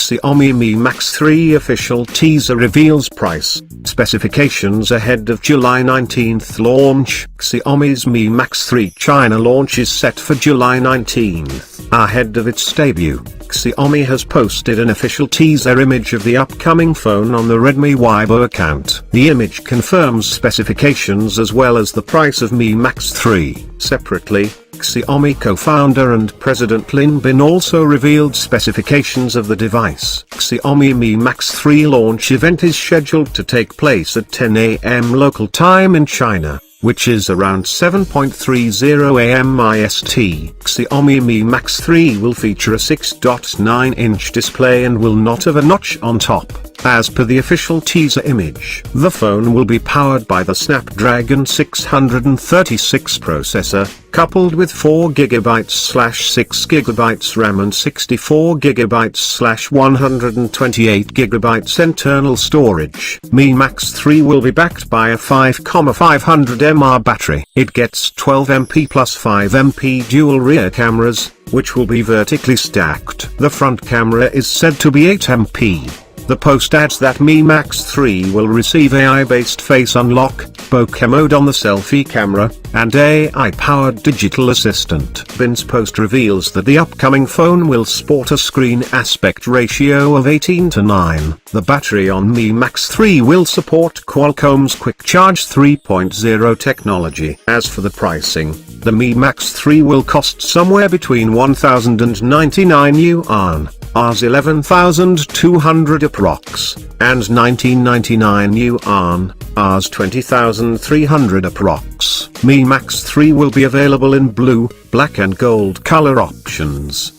Xiaomi Mi Max 3 official teaser reveals price, specifications ahead of July 19th launch. Xiaomi's Mi Max 3 China launch is set for July 19th. Ahead of its debut, Xiaomi has posted an official teaser image of the upcoming phone on the Redmi Weibo account. The image confirms specifications as well as the price of Mi Max 3. Separately, Xiaomi co-founder and President Lin also revealed specifications of the device. Xiaomi Mi Max 3 launch event is scheduled to take place at 10 AM local time in China, which is around 7:30 AM IST. Xiaomi Mi Max 3 will feature a 6.9-inch display and will not have a notch on top. As per the official teaser image, the phone will be powered by the Snapdragon 636 processor, coupled with 4GB/6GB RAM and 64GB/128GB internal storage. Mi Max 3 will be backed by a 5,500 mAh battery. It gets 12MP plus 5MP dual rear cameras, which will be vertically stacked. The front camera is said to be 8MP. The post adds that Mi Max 3 will receive AI-based face unlock, bokeh mode on the selfie camera, and AI-powered digital assistant. Bin's post reveals that the upcoming phone will sport a screen aspect ratio of 18:9. The battery on Mi Max 3 will support Qualcomm's Quick Charge 3.0 technology. As for the pricing, the Mi Max 3 will cost somewhere between 1,099 yuan, Rs 11,200 approx, and 1999 yuan, Rs 20,300 approx. Mi Max 3 will be available in blue, black and gold color options.